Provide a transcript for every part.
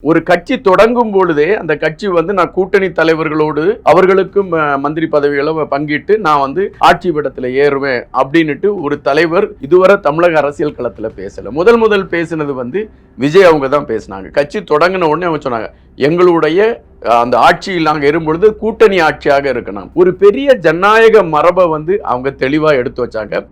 ஒரு கட்சி தொடங்கும் பொழுதே அந்த கட்சி வந்து நான் கூட்டணி தலைவர்களோடு அவர்களுக்கும் மந்திரி பதவிகளை பங்கிட்டு நான் வந்து ஆட்சி பீடத்தில் ஏறுவேன் அப்படின்னுட்டு ஒரு தலைவர் இதுவரை தமிழக அரசியல் களத்துல பேசல. முதல் பேசினது வந்து விஜய் அவங்க தான் பேசினாங்க. கட்சி தொடங்கின உடனே அவங்க சொன்னாங்க, எங்களுடைய அந்த ஆட்சியில் நாங்கள் ஏறும்பொழுது கூட்டணி ஆட்சியாக இருக்கணும். ஒரு பெரிய ஜனநாயக மரபை வந்து அவங்க தெளிவா எடுத்து வச்சாங்க.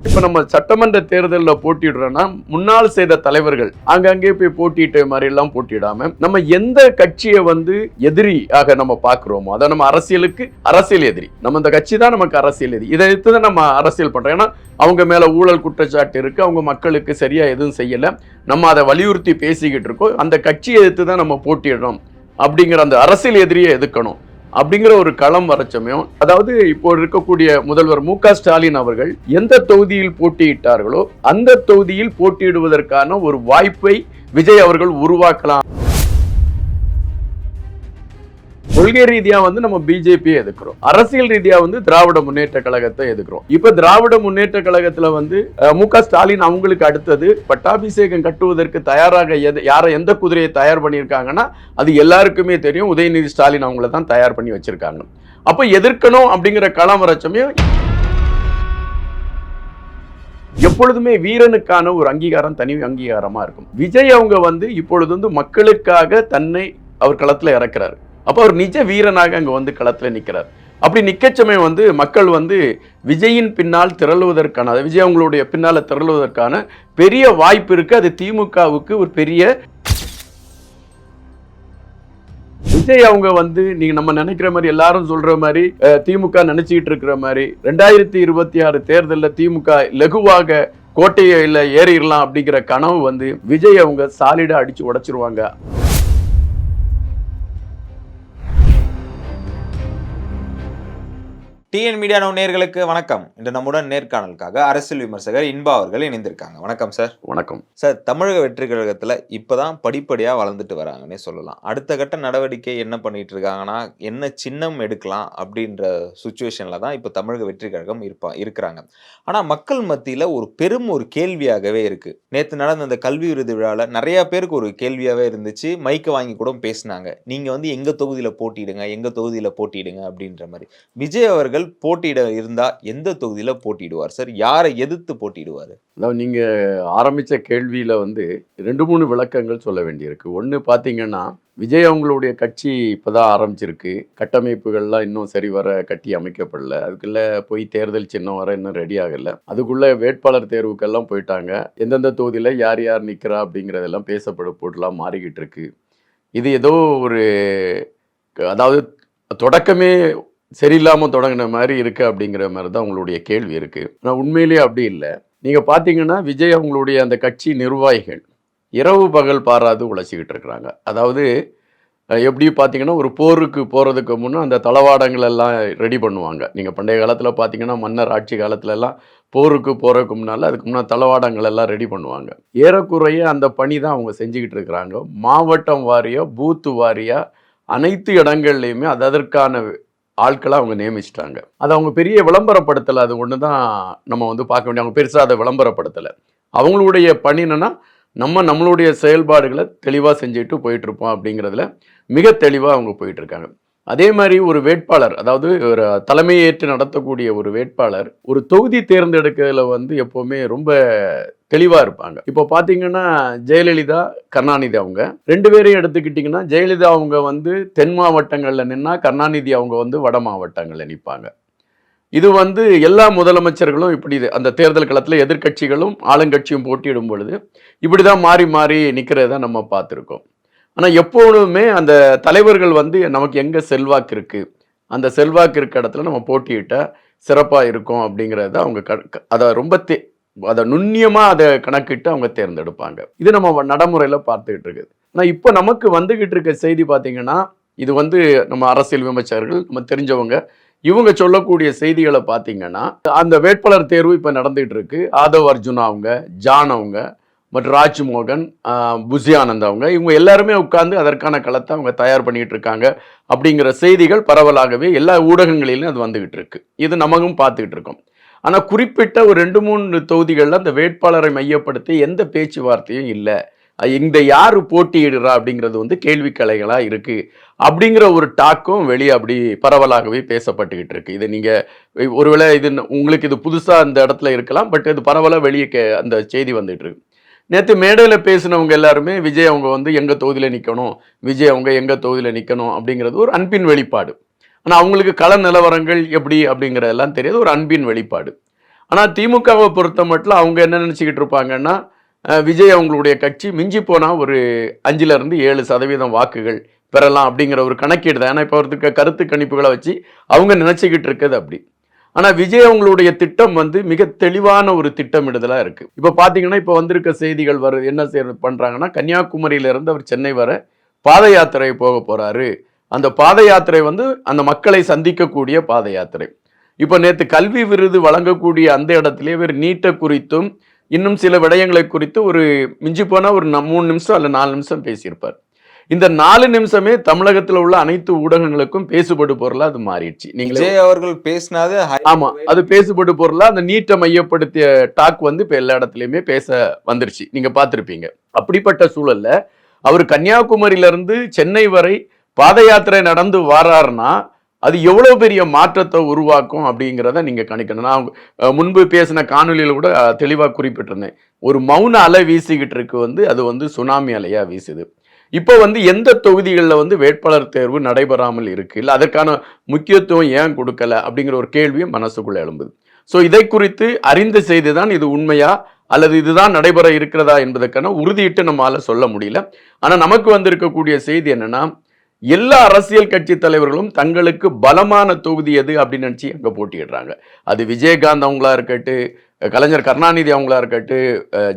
இப்ப நம்ம சட்டமன்ற தேர்தலில் போட்டிடுறோம்னா முன்னாள் செய்த தலைவர்கள் அங்கங்கே போய் போட்டிட்ட மாதிரி எல்லாம் போட்டிடாம நம்ம எந்த கட்சியை வந்து எதிரியாக நம்ம பாக்குறோமோ அதை நம்ம அரசியலுக்கு அரசியல் எதிரி, நம்ம இந்த கட்சி தான் நமக்கு அரசியல் எதிரி, இதை எடுத்து தான் நம்ம அரசியல் பண்றோம். ஏன்னா அவங்க மேல ஊழல் குற்றச்சாட்டு இருக்கு, அவங்க மக்களுக்கு சரியா எதுவும் செய்யல, நம்ம அதை வலியுறுத்தி பேசிக்கிட்டு இருக்கோம், அந்த கட்சியை எடுத்து தான் நம்ம போட்டிடுறோம் அப்படிங்கிற அந்த அரசியல் எதிரியை எதுக்கணும் அப்படிங்கிற ஒரு களம் வர சமயம். அதாவது இப்போ இருக்கக்கூடிய முதல்வர் மு.க. ஸ்டாலின் அவர்கள் எந்த தொகுதியில் போட்டியிட்டார்களோ அந்த தொகுதியில் போட்டியிடுவதற்கான ஒரு வாய்ப்பை விஜய் அவர்கள் உருவாக்கலாம். கொள்கை ரீதியா வந்து நம்ம பிஜேபியை எதிர்க்கிறோம், அரசியல் ரீதியா வந்து திராவிட முன்னேற்ற கழகத்தை எதிர்க்கிறோம். இப்ப திராவிட முன்னேற்ற கழகத்துல வந்து மு.க. ஸ்டாலின் அவங்களுக்கு அடுத்தது பட்டாபிஷேகம் கட்டுவதற்கு தயாராக எந்த குதிரையை தயார் பண்ணியிருக்காங்கன்னா அது எல்லாருக்குமே தெரியும், உதயநிதி ஸ்டாலின் அவங்கள தான் தயார் பண்ணி வச்சிருக்காங்க. அப்ப எதிர்க்கணும் அப்படிங்கிற களம் வர சமயம் எப்பொழுதுமே வீரனுக்கான ஒரு அங்கீகாரம் தனி அங்கீகாரமா இருக்கும். விஜய் அவங்க வந்து இப்பொழுது வந்து மக்களுக்காக தன்னை அவர் களத்துல இறக்குறாரு. அப்போ அவர் நிஜ வீரனாக அங்கே வந்து களத்தில் நிற்கிறார். அப்படி நிற்கச்சமே வந்து மக்கள் வந்து விஜயின் பின்னால் திரளுவதற்கான, விஜய் அவங்களுடைய பின்னால் திரளுவதற்கான பெரிய வாய்ப்பு இருக்கு. அது திமுகவுக்கு ஒரு பெரிய, விஜய் அவங்க வந்து நீங்க நம்ம நினைக்கிற மாதிரி எல்லாரும் சொல்ற மாதிரி திமுக நினைச்சுக்கிட்டு இருக்கிற மாதிரி 2026 தேர்தலில் திமுக லகுவாக கோட்டையில ஏறிடலாம் அப்படிங்கிற கனவு வந்து விஜய் அவங்க சாலிடா அடிச்சு உடைச்சிருவாங்க. டிஎன் மீடியா நேயர்களுக்கு வணக்கம். இன்று நம்முடன் நேர்காணலுக்காக அரசியல் விமர்சகர் இன்பா அவர்கள் இணைந்திருக்காங்க. வணக்கம் சார். வணக்கம் சார். தமிழக வெற்றி கழகத்துல இப்பதான் படிப்படியா வளர்ந்துட்டு வராங்கன்னே சொல்லலாம். அடுத்த கட்ட நடவடிக்கை என்ன பண்ணிட்டு இருக்காங்கன்னா, என்ன சின்னம் எடுக்கலாம் அப்படின்ற சுச்சுவேஷன்ல தான் இப்ப தமிழக வெற்றி கழகம் இருக்கிறாங்க. ஆனா மக்கள் மத்தியில ஒரு கேள்வியாகவே இருக்கு. நேற்று நடந்த அந்த கல்வி விருது விழாவில் நிறைய பேருக்கு ஒரு கேள்வியாவே இருந்துச்சு. மைக்க வாங்கி கூட பேசினாங்க, நீங்க வந்து எங்க தொகுதியில போட்டியிடுங்க அப்படின்ற மாதிரி. விஜய் அவர்கள் போட்டியிட இருந்தா எந்த தொகுதியில போட்டிடுவார் சார்? யாரை எதிர்த்து போட்டிடுவார்? அதாவது நீங்க ஆரம்பிச்ச கேள்வியில வந்து 2-3 விளக்கங்கள் சொல்ல வேண்டியிருக்கு. ஒன்று பார்த்தீங்கன்னா, விஜய் அவங்களுடைய கட்சி இப்போதான் ஆரம்பிச்சிருக்கு, கட்டமைப்புகள்லாம் இன்னும் சரிவர கட்டி அமைக்கப்படல, அதுக்குள்ள போய் தேர்தல் சின்னம் வர இன்னும் ரெடி ஆகலை, அதுக்குள்ள வேட்பாளர் தேர்வுக்கெல்லாம் போயிட்டாங்க, எந்தெந்த தொகுதியில் யார் யார் நிற்கிறா அப்படிங்கிறதெல்லாம் போட்டுலாம் மாறிக்கிட்டு இருக்கு. இது ஏதோ ஒரு, அதாவது தொடக்கமே சரியில்லாமல் தொடங்கின மாதிரி இருக்குது அப்படிங்கிற மாதிரி தான் உங்களுடைய கேள்வி இருக்குது. ஆனால் உண்மையிலேயே அப்படி இல்லை. நீங்கள் பார்த்தீங்கன்னா விஜய் அவங்களுடைய அந்த கட்சி நிர்வாகிகள் இரவு பகல் பாராது உழைச்சிக்கிட்டு இருக்கிறாங்க. அதாவது எப்படி பார்த்தீங்கன்னா, ஒரு போருக்கு போகிறதுக்கு முன்னே அந்த தளவாடங்கள் எல்லாம் ரெடி பண்ணுவாங்க. நீங்கள் பண்டைய காலத்தில் பார்த்தீங்கன்னா, மன்னர் ஆட்சி காலத்துலலாம் போருக்கு போகிறதுக்கு முன்னால் அதுக்கு முன்னால் தளவாடங்கள் எல்லாம் ரெடி பண்ணுவாங்க. ஏறக்குறைய அந்த பணி தான் அவங்க செஞ்சுக்கிட்டு இருக்கிறாங்க. மாவட்டம் வாரியாக, பூத்து வாரியாக அனைத்து இடங்கள்லையுமே அதற்கான ஆட்களை அவங்க நியமிச்சிட்டாங்க. அதை அவங்க பெரிய விளம்பரப்படுத்தலை, அது ஒன்று தான் நம்ம வந்து பார்க்க வேண்டிய. அவங்க பெருசாக அதை விளம்பரப்படுத்தலை. அவங்களுடைய பணி என்னன்னா, நம்மளுடைய செயல்பாடுகளை தெளிவாக செஞ்சுட்டு போயிட்டுருப்போம் அப்படிங்கிறதுல மிக தெளிவாக அவங்க போயிட்டுருக்காங்க. அதே மாதிரி ஒரு வேட்பாளர், அதாவது ஒரு தலைமையேற்று நடத்தக்கூடிய ஒரு வேட்பாளர் ஒரு தொகுதி தேர்ந்தெடுக்கிறதுல வந்து எப்போவுமே ரொம்ப தெளிவாக இருப்பாங்க. இப்போ பார்த்தீங்கன்னா, ஜெயலலிதா, கருணாநிதி அவங்க 2 பேரையும் எடுத்துக்கிட்டிங்கன்னா, ஜெயலலிதா அவங்க வந்து தென் மாவட்டங்களில் நின்னா, கருணாநிதி அவங்க வந்து வட மாவட்டங்களில் நிற்பாங்க. இது வந்து எல்லா முதலமைச்சர்களும் இப்படி அந்த தேர்தல் களத்தில் எதிர்கட்சிகளும் ஆளுங்கட்சியும் போட்டியிடும் பொழுது இப்படி தான் மாறி மாறி நிற்கிறத நம்ம பார்த்துருக்கோம். ஆனால் எப்பொழுதுமே அந்த தலைவர்கள் வந்து நமக்கு எங்கே செல்வாக்கு இருக்குது, அந்த செல்வாக்கு இருக்க இடத்துல நம்ம போட்டியிட்டால் சிறப்பாக இருக்கும் அப்படிங்கிறத அவங்க அதை ரொம்ப அதை நுண்ணியமாக அதை கணக்கிட்டு அவங்க தேர்ந்தெடுப்பாங்க. இது நம்ம நடைமுறையில் பார்த்துக்கிட்டு இருக்குது. ஆனால் இப்போ நமக்கு வந்துக்கிட்டு இருக்க செய்தி பார்த்தீங்கன்னா, இது வந்து நம்ம அரசியல் விமர்சகர்கள், நம்ம தெரிஞ்சவங்க, இவங்க சொல்லக்கூடிய செய்திகளை பார்த்தீங்கன்னா, அந்த வேட்பாளர் தேர்வு இப்போ நடந்துகிட்டு இருக்கு. ஆதவ் அர்ஜுனா அவங்க, ஜான் அவங்க மற்றும் ராஜ்மோகன், புசி ஆனந்த் அவங்க, இவங்க எல்லாருமே உட்கார்ந்து அதற்கான களத்தை அவங்க தயார் பண்ணிட்டு இருக்காங்க அப்படிங்கிற செய்திகள் பரவலாகவே எல்லா ஊடகங்களிலும் அது வந்துகிட்டு இருக்கு. இது நமக்கும் பார்த்துக்கிட்டு இருக்கோம். ஆனால் குறிப்பிட்ட ஒரு 2-3 தொகுதிகளில் அந்த வேட்பாளரை மையப்படுத்தி எந்த பேச்சுவார்த்தையும் இல்லை. இந்த யாரு போட்டியிடுறா அப்படிங்கிறது வந்து கேள்விக்கலைகளா இருக்கு அப்படிங்கிற ஒரு டாக்கும் வெளியே அப்படி பரவலாகவே பேசப்பட்டுக்கிட்டு இருக்கு. இது நீங்க ஒருவேளை இது உங்களுக்கு இது புதுசா அந்த இடத்துல இருக்கலாம், பட் இது பரவலா வெளியே அந்த செய்தி வந்துட்டு இருக்கு. நேற்று மேடையில் பேசினவங்க எல்லாருமே விஜய் அவங்க வந்து எங்க தொகுதியில நிக்கணும், விஜய் அவங்க எங்க தொகுதியில நிக்கணும் அப்படிங்கிறது ஒரு அன்பின் வெளிப்பாடு. ஆனா அவங்களுக்கு கள நிலவரங்கள் எப்படி அப்படிங்கிறதெல்லாம் தெரியாது, ஒரு அன்பின் வெளிப்பாடு. ஆனா திமுகவை பொறுத்த மட்டும் அவங்க என்ன நினைச்சுக்கிட்டு இருப்பாங்கன்னா, விஜய் அவங்களுடைய கட்சி மிஞ்சி போனா ஒரு 5-7% வாக்குகள் பெறலாம் அப்படிங்கிற ஒரு கணக்கீடு தான். ஏன்னா இப்போ அவருக்கு கருத்து கணிப்புகளை வச்சு அவங்க நினைச்சுக்கிட்டு இருக்கிறது அப்படி. ஆனா விஜய் அவங்களுடைய திட்டம் வந்து மிக தெளிவான ஒரு திட்டமிடுதலா இருக்கு. இப்ப பாத்தீங்கன்னா இப்ப வந்திருக்க செய்திகள் என்ன பண்றாங்கன்னா, கன்னியாகுமரியில இருந்து அவர் சென்னை வர பாத யாத்திரை போக போறாரு. அந்த பாத யாத்திரை வந்து அந்த மக்களை சந்திக்கக்கூடிய பாத யாத்திரை. இப்ப நேத்து கல்வி விருது வழங்கக்கூடிய அந்த இடத்திலே இவர் நீட்டை குறித்தும் இன்னும் சில விடயங்களை குறித்து ஒரு மிஞ்சி போனா ஒரு 3 நிமிஷம் அல்ல 4 நிமிஷம் பேசியிருப்பார். இந்த 4 நிமிஷமே தமிழகத்தில் உள்ள அனைத்து ஊடகங்களுக்கும் பேசுபடு பொருளா அது மாறிடுச்சு. விஜய் அவர்கள் பேசினாது ஆமா, அது பேசுபடு பொருளா அந்த நீட்டை மையப்படுத்திய டாக் வந்து இப்ப எல்லா இடத்துலயுமே பேச வந்துருச்சு. நீங்க பார்த்திருப்பீங்க. அப்படிப்பட்ட சூழல்ல அவர் கன்னியாகுமரியில இருந்து சென்னை வரை பாத யாத்திரை நடந்து வராருன்னா அது எவ்வளவு பெரிய மாற்றத்தை உருவாக்கும் அப்படிங்கிறத நீங்க கணிக்கணும். நான் முன்பு பேசின காணொலியில கூட தெளிவா குறிப்பிட்டிருந்தேன். ஒரு மௌன அலை வீசிக்கிட்டு இருக்கு வந்து அது வந்து சுனாமி அலையா வீசுது. இப்போ வந்து எந்த தொகுதிகளில் வந்து வேட்பாளர் தேர்வு நடைபெறாமல் இருக்கு, இல்லை அதற்கான முக்கியத்துவம் ஏன் கொடுக்கல அப்படிங்கிற ஒரு கேள்வியும் மனசுக்குள்ள எழும்புது. ஸோ இதை குறித்து அறிந்த செய்தி தான் இது உண்மையா அல்லது இதுதான் நடைபெற இருக்கிறதா என்பதற்கான உறுதியிட்டு நம்மளால சொல்ல முடியல. ஆனா நமக்கு வந்திருக்கக்கூடிய செய்தி என்னன்னா, எல்லா அரசியல் கட்சி தலைவர்களும் தங்களுக்கு பலமான தொகுதி எது அப்படின்னு நினைச்சு அங்க போட்டியிடுறாங்க. அது விஜயகாந்த் அவங்களா இருக்கட்டு, கலைஞர் கருணாநிதி அவங்களா இருக்கட்டு,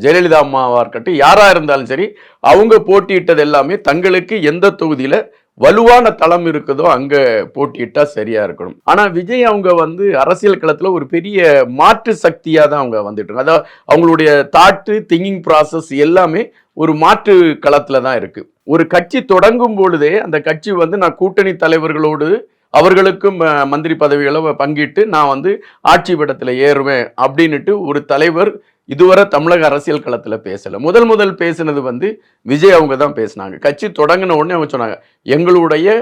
ஜெயலலிதா அம்மாவா இருக்கட்டும், யாரா இருந்தாலும் சரி அவங்க போட்டியிட்டது எல்லாமே தங்களுக்கு எந்த தொகுதியில வலுவான தளம் இருக்குதோ அங்க போட்டியிட்டா சரியா இருக்கணும். ஆனா விஜய் அவங்க வந்து அரசியல் களத்துல ஒரு பெரிய மாற்று சக்தியா தான் அவங்க வந்துட்டு இருக்காங்க. அதாவது அவங்களுடைய தாட்டு திங்கிங் ப்ராசஸ் எல்லாமே ஒரு மாற்று களத்துல தான் இருக்கு. ஒரு கட்சி தொடங்கும் பொழுதே அந்த கட்சி வந்து நான் கூட்டணி தலைவர்களோடு அவர்களுக்கும் மந்திரி பதவிகளை பங்கிட்டு நான் வந்து ஆட்சி படத்துல ஏறுவேன் அப்படின்னுட்டு ஒரு தலைவர் இதுவரை தமிழக அரசியல் களத்துல பேசல. முதல் பேசினது வந்து விஜய் அவங்க தான் பேசினாங்க. கட்சி தொடங்கின உடனே அவங்க சொன்னாங்க, எங்களுடைய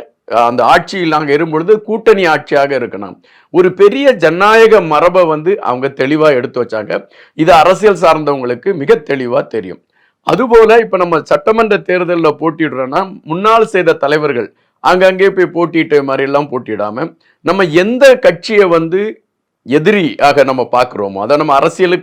அந்த ஆட்சியில் நாங்கள் இருக்கும்பொழுது கூட்டணி ஆட்சியாக இருக்கணும். ஒரு பெரிய ஜனநாயக மரபை வந்து அவங்க தெளிவா எடுத்து வச்சாங்க. இது அரசியல் சார்ந்தவங்களுக்கு மிக தெளிவா தெரியும். அதுபோல இப்ப நம்ம சட்டமன்ற தேர்தலில் போட்டிடுறோம்னா முன்னாள் செய்த தலைவர்கள் அங்கங்கே போய் போட்டிட்ட மாதிரி எல்லாம் போட்டிடாம நம்ம எந்த கட்சியை வந்து எதிரியாக நம்ம பார்க்கிறோமோ அதை நம்ம அரசியல்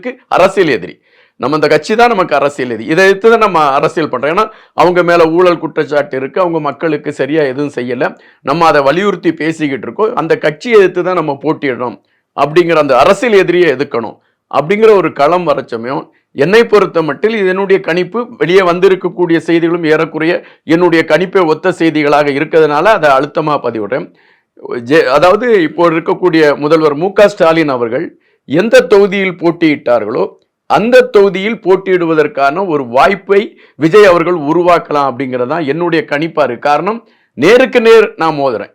எதிரி நம்ம இந்த கட்சி தான் நமக்கு அரசியல் எதிரி, இதை எடுத்து தான் நம்ம அரசியல் பண்றோம். ஏன்னா அவங்க மேல ஊழல் குற்றச்சாட்டு இருக்கு, அவங்க மக்களுக்கு சரியா எதுவும் செய்யல, நம்ம அதை வலியுறுத்தி பேசிக்கிட்டு இருக்கோம். அந்த கட்சியை எடுத்து தான் நம்ம போட்டியிடணும் அப்படிங்கிற அந்த அரசியல் எதிரியை எதுக்கணும் அப்படிங்கிற ஒரு களம் வரச்சமயம் என்னை பொறுத்த மட்டில் இதனுடைய கணிப்பு வெளியே வந்திருக்கக்கூடிய செய்திகளும் ஏறக்குறைய என்னுடைய கணிப்பை ஒத்த செய்திகளாக இருக்கிறதுனால அதை அழுத்தமா பதிவிடுறேன். அதாவது இப்போ இருக்கக்கூடிய முதல்வர் மு.க. ஸ்டாலின் அவர்கள் எந்த தொகுதியில் போட்டியிட்டார்களோ அந்த தொகுதியில் போட்டியிடுவதற்கான ஒரு வாய்ப்பை விஜய் அவர்கள் உருவாக்கலாம் அப்படிங்கிறதான் என்னுடைய கணிப்பா இருக்கு. காரணம், நேருக்கு நேர் நான் மோதுறேன்.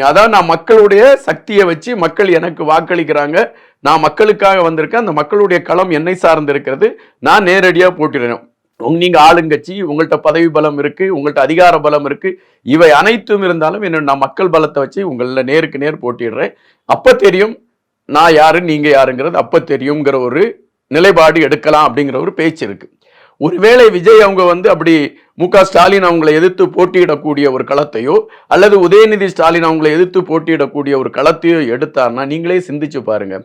அதான் நான் மக்களுடைய சக்தியை வச்சு மக்கள் எனக்கு வாக்களிக்கிறாங்க, நான் மக்களுக்காக வந்திருக்கேன், அந்த மக்களுடைய களம் என்னை சார்ந்து இருக்கிறது, நான் நேரடியாக போட்டிடுறேன். நீங்க ஆளுங்கட்சி, உங்கள்கிட்ட பதவி பலம் இருக்கு, உங்கள்கிட்ட அதிகார பலம் இருக்கு, இவை அனைத்தும் இருந்தாலும் நான் மக்கள் பலத்தை வச்சு உங்கள நேருக்கு நேர் போட்டிடுறேன். அப்ப தெரியும் நான் யாரு நீங்க யாருங்கிறது அப்ப தெரியுங்கிற ஒரு நிலைப்பாடு எடுக்கலாம் அப்படிங்கிற ஒரு பேச்சு இருக்கு. ஒருவேளை விஜய் அவங்க வந்து அப்படி மு.க. ஸ்டாலின் அவங்களை எதிர்த்து போட்டியிடக்கூடிய ஒரு களத்தையோ அல்லது உதயநிதி ஸ்டாலின் அவங்களை எதிர்த்து போட்டியிடக்கூடிய ஒரு களத்தையோ எடுத்தார்னா நீங்களே சிந்திச்சு பாருங்க,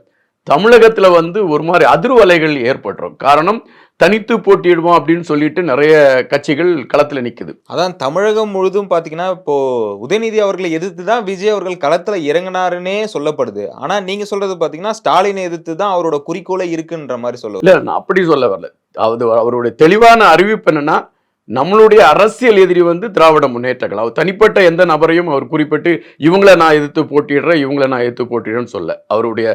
தமிழகத்துல வந்து ஒரு மாதிரி அதிர்வலைகள் ஏற்பட்டுரும். காரணம், தனித்து போட்டியிடுவோம் அப்படின்னு சொல்லிட்டு நிறைய கட்சிகள் களத்துல நிக்குது. அதான் தமிழகம் முழுதும் பாத்தீங்கன்னா இப்போ உதயநிதி அவர்களை எதிர்த்து தான் விஜய் அவர்கள் களத்துல இறங்கினாருன்னே சொல்லப்படுது. ஆனா நீங்க சொல்றது பாத்தீங்கன்னா ஸ்டாலினை எதிர்த்து தான் அவரோட குறிக்கோளே இருக்குன்ற மாதிரி சொல்லுவாங்க. இல்ல, நான் அப்படி சொல்ல வரல. அவருடைய தெளிவான அறிவிப்பு என்னன்னா, நம்மளுடைய அரசியல் எதிரி வந்து திராவிட முன்னேற்ற கழகம். தனிப்பட்ட எந்த நபரையும் அவர் குறிப்பிட்டு இவங்களை நான் எதிர்த்து போட்டிடுறேன், இவங்களை நான் எதிர்த்து போட்டிடுறேன்னு சொல்ல. அவருடைய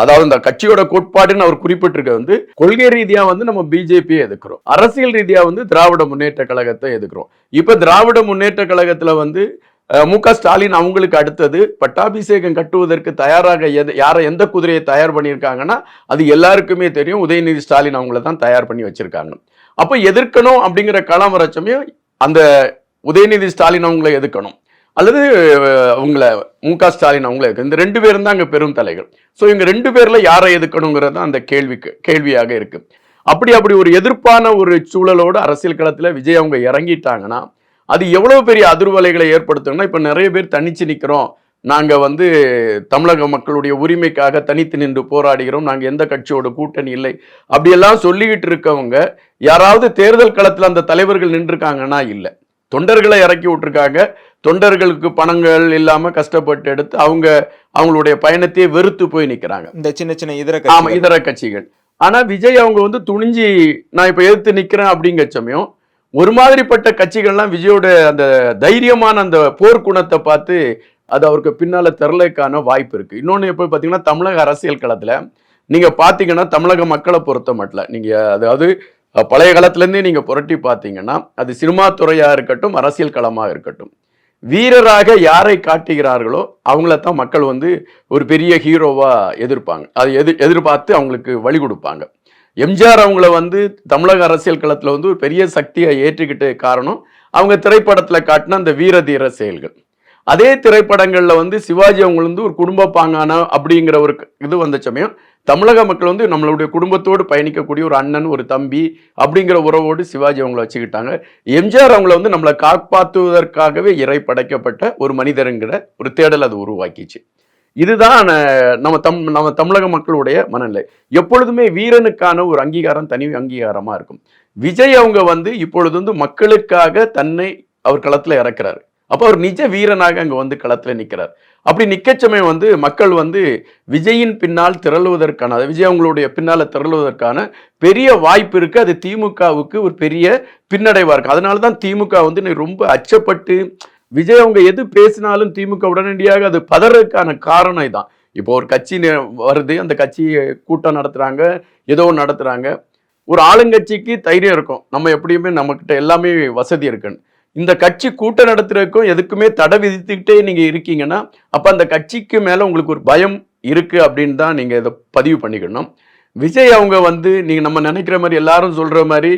அதாவது இந்த கட்சியோட கோட்பாடுன்னு அவர் குறிப்பிட்டிருக்க வந்து கொள்கை ரீதியா வந்து நம்ம பிஜேபியை எதிர்க்கிறோம், அரசியல் ரீதியா வந்து திராவிட முன்னேற்ற கழகத்தை எதிர்க்கிறோம். இப்ப திராவிட முன்னேற்ற கழகத்துல வந்து மு.க. ஸ்டாலின் அவங்களுக்கு அடுத்தது பட்டாபிஷேகம் கட்டுவதற்கு தயாராக யாரை எந்த குதிரையை தயார் பண்ணியிருக்காங்கன்னா அது எல்லாருக்குமே தெரியும். உதயநிதி ஸ்டாலின் அவங்கள தான் தயார் பண்ணி வச்சிருக்காங்க. அப்ப எதிர்க்கணும் அப்படிங்கிற களம் வர சமயம் அந்த உதயநிதி ஸ்டாலின் அவங்கள எதிர்க்கணும், அல்லது அவங்கள மு.க. ஸ்டாலின் அவங்கள எதிர்க்கணும். இந்த 2 பேரும் தான் அங்க பெரும் தலைகள். ஸோ இவங்க 2 பேர்ல யாரை எதிர்க்கணுங்கிறது தான் அந்த கேள்வியாக இருக்கு. அப்படி ஒரு எதிர்ப்பான ஒரு சூழலோடு அரசியல் களத்துல விஜய் அவங்க இறங்கிட்டாங்கன்னா அது எவ்வளவு பெரிய அதிர்வலைகளை ஏற்படுத்தும்னா, இப்ப நிறைய பேர் தனிச்சு நிக்கிறோம், நாங்க வந்து தமிழக மக்களுடைய உரிமைக்காக தனித்து நின்று போராடுகிறோம், நாங்க எந்த கட்சியோட கூட்டணி இல்லை அப்படியெல்லாம் சொல்லிக்கிட்டு இருக்கவங்க யாராவது தேர்தல் களத்துல அந்த தலைவர்கள் நின்றுருக்காங்கன்னா இல்ல, தொண்டர்களை இறக்கி விட்டுருக்காங்க. தொண்டர்களுக்கு பணங்கள் இல்லாம கஷ்டப்பட்டு எடுத்து அவங்களுடைய பயணத்தையே வெறுத்து போய் நிக்கிறாங்க இந்த சின்ன சின்ன இதர கட்சிகள். ஆனா விஜய் அவங்க வந்து துணிஞ்சு நான் இப்ப எதிர்த்து நிக்கிறேன் அப்படிங்கிற சமயம் ஒரு மாதிரிப்பட்ட கட்சிகள்லாம் விஜயோட அந்த தைரியமான அந்த போர்க்குணத்தை பார்த்து அது அவருக்கு பின்னால திரளைக்கான வாய்ப்பு இருக்கு. இன்னொன்னு எப்போ பார்த்தீங்கன்னா தமிழக அரசியல் களத்துல நீங்க பார்த்தீங்கன்னா தமிழக மக்களை பொறுத்த மட்டும் நீங்க அதாவது பழைய காலத்திலேருந்தே நீங்க புரட்டி பார்த்தீங்கன்னா அது சினிமா துறையா இருக்கட்டும் அரசியல் களமாக இருக்கட்டும், வீரராக யாரை காட்டுகிறார்களோ அவங்கள தான் மக்கள் வந்து ஒரு பெரிய ஹீரோவா எதிர்ப்பாங்க, அதை எதிர்பார்த்து அவங்களுக்கு வழி கொடுப்பாங்க. எம்ஜிஆர் அவங்கள வந்து தமிழக அரசியல் களத்துல வந்து ஒரு பெரிய சக்தியை ஏற்றுக்கிட்டு காரணம் அவங்க திரைப்படத்துல காட்டின அந்த வீர தீர செயல்கள். அதே திரைப்படங்கள்ல வந்து சிவாஜி அவங்க வந்து ஒரு குடும்ப பாங்கான அப்படிங்கிற ஒரு இது வந்த சமயம் தமிழக மக்கள் வந்து நம்மளுடைய குடும்பத்தோடு பயணிக்கக்கூடிய ஒரு அண்ணன் ஒரு தம்பி அப்படிங்கிற உறவோடு சிவாஜி அவங்கள வச்சுக்கிட்டாங்க. எம்ஜிஆர் அவங்கள வந்து நம்மளை காப்பாற்றுவதற்காகவே இறை படைக்கப்பட்ட ஒரு மனிதருங்கிற ஒரு தேடல் அது உருவாக்கிச்சு. இதுதான் நம்ம தமிழக மக்களுடைய மனநிலை. எப்பொழுதுமே வீரனுக்கான ஒரு அங்கீகாரம் தனி அங்கீகாரமா இருக்கும். விஜய் அவங்க வந்து இப்பொழுது வந்து மக்களுக்காக தன்னை அவர் களத்துல இறக்குறாரு. அப்போ அவர் நிஜ வீரனாக அங்க வந்து களத்துல நிற்கிறார். அப்படி நிக்கச்சமயம் வந்து மக்கள் வந்து விஜயின் பின்னால் திரளுவதற்கான விஜய் அவங்களுடைய பின்னால திரளுவதற்கான பெரிய வாய்ப்பு இருக்கு. அது திமுகவுக்கு ஒரு பெரிய பின்னடைவா இருக்கு. அதனாலதான் திமுக வந்து ரொம்ப அச்சப்பட்டு விஜய் அவங்க எது பேசினாலும் திமுக உடனடியாக அது பதறதுக்கான காரணம் இதான். இப்போ ஒரு கட்சி வருது, அந்த கட்சி கூட்டம் நடத்துறாங்க, ஏதோ நடத்துறாங்க, ஒரு ஆளுங்கட்சிக்கு தைரியம் இருக்கும், நம்ம எப்படியுமே நம்மகிட்ட எல்லாமே வசதி இருக்குன்னு. இந்த கட்சி கூட்டம் நடத்துறதுக்கும் எதுக்குமே தடை விதித்துக்கிட்டே நீங்க இருக்கீங்கன்னா அப்ப அந்த கட்சிக்கு மேல உங்களுக்கு ஒரு பயம் இருக்கு அப்படின்னு தான் நீங்க இதை பதிவு பண்ணிக்கணும். விஜய் அவங்க வந்து நீங்க நம்ம நினைக்கிற மாதிரி எல்லாரும் சொல்ற மாதிரி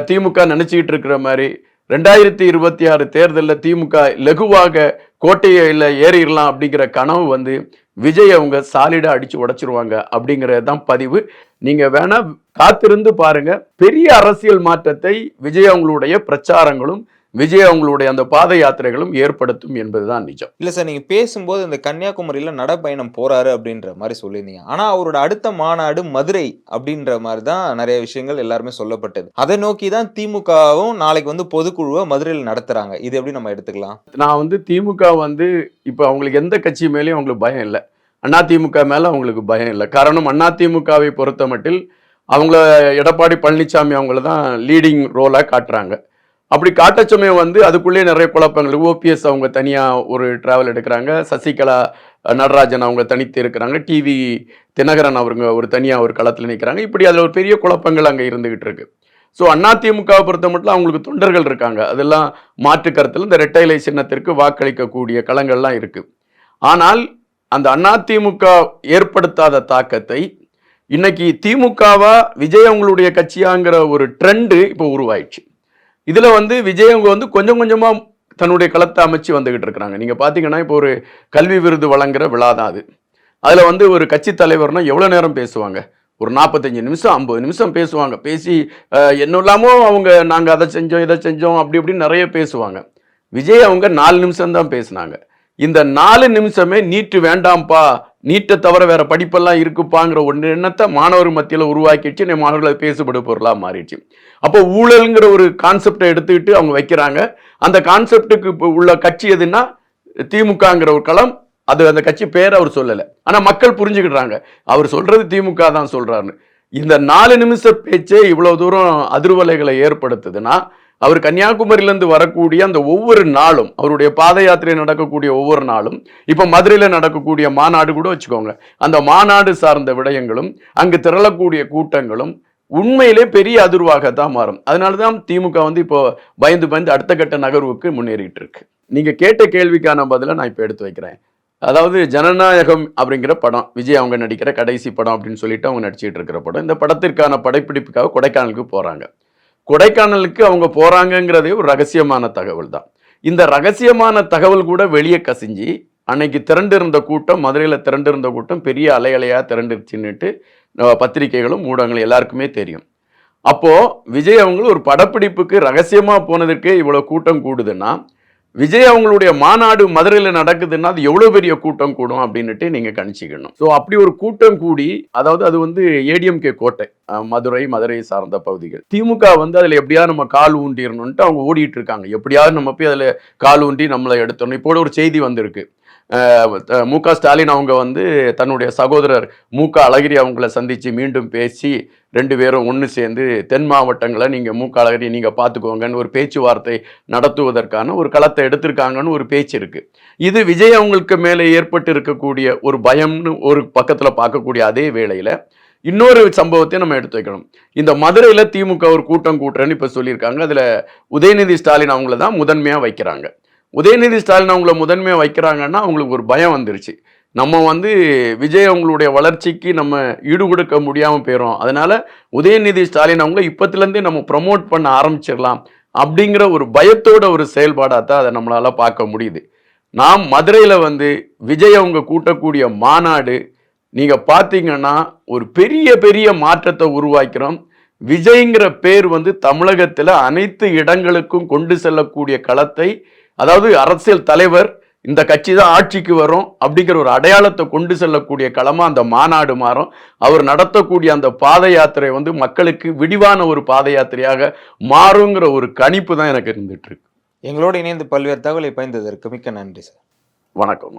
திமுக நினைச்சுக்கிட்டு இருக்கிற மாதிரி 2026 தேர்தலில் திமுக லகுவாக கோட்டையில ஏறிடலாம் அப்படிங்கிற கனவு வந்து விஜய் அவங்க சாலிடா அடிச்சு உடைச்சிருவாங்க அப்படிங்கறதுதான் பதிவு. நீங்க வேணா காத்திருந்து பாருங்க, பெரிய அரசியல் மாற்றத்தை விஜய் அவங்களுடைய பிரச்சாரங்களும் விஜய் அவங்களுடைய அந்த பாத யாத்திரைகளும் ஏற்படுத்தும் என்பதுதான் நிஜம். இல்ல சார், நீங்க பேசும்போது இந்த கன்னியாகுமரியில நடைப்பயணம் போறாரு அப்படின்ற மாதிரி சொல்லியிருந்தீங்க. ஆனா அவரோட அடுத்த மாநாடு மதுரை அப்படின்ற மாதிரி தான் நிறைய விஷயங்கள் எல்லாருமே சொல்லப்பட்டது. அதை நோக்கி தான் திமுகவும் நாளைக்கு வந்து பொதுக்குழுவை மதுரையில் நடத்துறாங்க. இது எப்படி நம்ம எடுத்துக்கலாம்? நான் வந்து திமுக வந்து இப்ப அவங்களுக்கு எந்த கட்சி மேலேயும் அவங்களுக்கு பயம் இல்லை, அதிமுக மேல அவங்களுக்கு பயம் இல்லை. காரணம் அதிமுகவை பொறுத்த மட்டில் அவங்கள எடப்பாடி பழனிசாமி அவங்கள தான் லீடிங் ரோலா காட்டுறாங்க. அப்படி காட்ட சமயம் வந்து அதுக்குள்ளேயே நிறைய குழப்பங்கள். ஓபிஎஸ் அவங்க தனியாக ஒரு டிராவல் எடுக்கிறாங்க, சசிகலா நடராஜன் அவங்க தனித்து இருக்கிறாங்க, டிவி தினகரன் அவருங்க ஒரு தனியாக ஒரு களத்தில் நிற்கிறாங்க. இப்படி அதில் ஒரு பெரிய குழப்பங்கள் அங்கே இருந்துகிட்டு இருக்கு. ஸோ அதிமுகவை பொறுத்த மட்டும் அவங்களுக்கு தொண்டர்கள் இருக்காங்க, அதெல்லாம் மாற்று கருத்தில் இந்த இரட்டை இலை சின்னத்திற்கு வாக்களிக்கக்கூடிய களங்கள்லாம் இருக்கு. ஆனால் அந்த அதிமுக ஏற்படுத்தாத தாக்கத்தை இன்னைக்கு திமுகவா விஜய் அவங்களுடைய கட்சியாங்கிற ஒரு ட்ரெண்டு இப்போ உருவாயிடுச்சு. இதுல வந்து விஜய் அவங்க வந்து கொஞ்சம் கொஞ்சமா தன்னுடைய களத்தை அமைச்சு வந்துகிட்டு இருக்கிறாங்க. நீங்க பாத்தீங்கன்னா இப்போ ஒரு கல்வி விருது வழங்குற விழா தான் அது. அதுல வந்து ஒரு கட்சி தலைவர்னா எவ்வளவு நேரம் பேசுவாங்க? ஒரு 45 நிமிஷம் 50 நிமிஷம் பேசுவாங்க. பேசி என்ன இல்லாமோ அவங்க நாங்க அதை செஞ்சோம் இதை செஞ்சோம் அப்படி இப்படின்னு நிறைய பேசுவாங்க. விஜய் அவங்க 4 நிமிஷம் தான் பேசினாங்க. இந்த 4 நிமிஷமே நீட்டு வேண்டாம்ப்பா, நீட்டை தவிர வேற படிப்பெல்லாம் இருக்குப்பாங்கிற ஒரு எண்ணத்தை மாணவர் மத்தியில் உருவாக்கிடுச்சு. மாணவர்களை பேசுபடு பொருளாக மாறிடுச்சு. அப்போ ஊழல்ங்கிற ஒரு கான்செப்டை எடுத்துக்கிட்டு அவங்க வைக்கிறாங்க. அந்த கான்செப்டுக்கு இப்போ உள்ள கட்சி எதுன்னா திமுகங்கிற ஒரு களம். அது அந்த கட்சி பேர் அவர் சொல்லலை, ஆனால் மக்கள் புரிஞ்சுக்கிட்டாங்க அவர் சொல்றது திமுக தான் சொல்றாருன்னு. இந்த 4 நிமிஷ பேச்சே இவ்வளவு தூரம் அதிர்வலைகளை ஏற்படுத்துதுன்னா அவர் கன்னியாகுமரியிலேருந்து வரக்கூடிய அந்த ஒவ்வொரு நாளும் அவருடைய பாத யாத்திரை நடக்கக்கூடிய ஒவ்வொரு நாளும், இப்போ மதுரையில் நடக்கக்கூடிய மாநாடு கூட வச்சுக்கோங்க, அந்த மாநாடு சார்ந்த விடயங்களும் அங்கு திரளக்கூடிய கூட்டங்களும் உண்மையிலே பெரிய அதிர்வாகத்தான் மாறும். அதனாலதான் திமுக வந்து இப்போ பயந்து அடுத்த கட்ட நகர்வுக்கு முன்னேறிட்டு இருக்கு. நீங்க கேட்ட கேள்விக்கான பதிலை நான் இப்ப எடுத்து வைக்கிறேன். அதாவது ஜனநாயகம் அப்படிங்கிற படம், விஜய் அவங்க நடிக்கிற கடைசி படம் அப்படின்னு சொல்லிட்டு அவங்க நடிச்சிட்டு இருக்கிற படம். இந்த படத்திற்கான படப்பிடிப்புக்காக கொடைக்கானலுக்கு போறாங்க. கொடைக்கானலுக்கு அவங்க போறாங்கங்கிறதே ஒரு ரகசியமான தகவல் தான். இந்த ரகசியமான தகவல் கூட வெளியே கசிஞ்சு அன்னைக்கு திரண்டிருந்த கூட்டம், மதுரையில் திரண்டிருந்த கூட்டம் பெரிய அலையலையா திரண்டுச்சுன்னுட்டு பத்திரிகைகளும் ஊடகங்களும் எல்லாருக்குமே தெரியும். அப்போ விஜய் அவங்களும் ஒரு படப்பிடிப்புக்கு ரகசியமா போனதற்கே இவ்வளவு கூட்டம் கூடுதுன்னா, விஜய் அவங்களுடைய மாநாடு மதுரையில் நடக்குதுன்னா அது எவ்வளவு பெரிய கூட்டம் கூடும் அப்படின்னுட்டு நீங்க கணிச்சிக்கணும். ஸோ அப்படி ஒரு கூட்டம் கூடி, அதாவது அது வந்து ஏடிஎம்கே கோட்டை, மதுரை சார்ந்த பகுதிகள். திமுக வந்து அதுல எப்படியாவது நம்ம கால் ஊண்டிடணும்ட்டு அவங்க ஓடிட்டு இருக்காங்க. எப்படியாவது நம்ம போய் அதுல கால் ஊண்டி நம்மளை எடுத்தோம். இப்போ ஒரு செய்தி வந்திருக்கு. மு.க. ஸ்டாலின் அவங்க வந்து தன்னுடைய சகோதரர் மு.க. அழகிரி அவங்கள சந்திச்சு மீண்டும் பேசி 2 பேரும் ஒன்று சேர்ந்து தென் மாவட்டங்களை நீங்க மு.க. அழகிரி நீங்க பார்த்துக்கோங்கன்னு ஒரு பேச்சுவார்த்தை நடத்துவதற்கான ஒரு களத்தை எடுத்திருக்காங்கன்னு ஒரு பேச்சு இருக்கு. இது விஜய் அவங்களுக்கு மேலே ஏற்பட்டு இருக்கக்கூடிய ஒரு பயம்னு ஒரு பக்கத்துல பார்க்கக்கூடிய அதே வேளையில இன்னொரு சம்பவத்தை நம்ம எடுத்து வைக்கணும். இந்த மதுரையில திமுக ஒரு கூட்டம் கூட்டுறேன்னு இப்ப சொல்லியிருக்காங்க. அதுல உதயநிதி ஸ்டாலின் அவங்கள தான் முதன்மையா வைக்கிறாங்க. உதயநிதி ஸ்டாலின் அவங்கள முதன்மையாக வைக்கிறாங்கன்னா அவங்களுக்கு ஒரு பயம் வந்துருச்சு. நம்ம வந்து விஜய் அவங்களுடைய வளர்ச்சிக்கு நம்ம ஈடு கொடுக்க முடியாமல் போயிடும். அதனால உதயநிதி ஸ்டாலின் அவங்கள இப்பத்துலேருந்தே நம்ம ப்ரமோட் பண்ண ஆரம்பிச்சிடலாம் அப்படிங்கிற ஒரு பயத்தோட ஒரு செயல்பாடாக தான் அதை நம்மளால பார்க்க முடியுது. நாம் மதுரையில் வந்து விஜய் அவங்க கூட்டக்கூடிய மாநாடு நீங்கள் பார்த்தீங்கன்னா ஒரு பெரிய பெரிய மாற்றத்தை உருவாக்கிறோம். விஜய்ங்கிற பேர் வந்து தமிழகத்தில் அனைத்து இடங்களுக்கும் கொண்டு செல்லக்கூடிய களத்தை, அதாவது அரசியல் தலைவர் இந்த கட்சி தான் ஆட்சிக்கு வரும் அப்படிங்கிற ஒரு அடையாளத்தை கொண்டு செல்லக்கூடிய களமா அந்த மாநாடு மாறும். அவர் நடத்தக்கூடிய அந்த பாத யாத்திரை வந்து மக்களுக்கு விடிவான ஒரு பாத யாத்திரையாக மாறுங்கிற ஒரு கணிப்பு தான் எனக்கு இருந்துட்டு இருக்கு. எங்களோடு இணைந்து பல்வேறு தகவலை பயந்ததற்கு மிக்க நன்றி சார். வணக்கம்.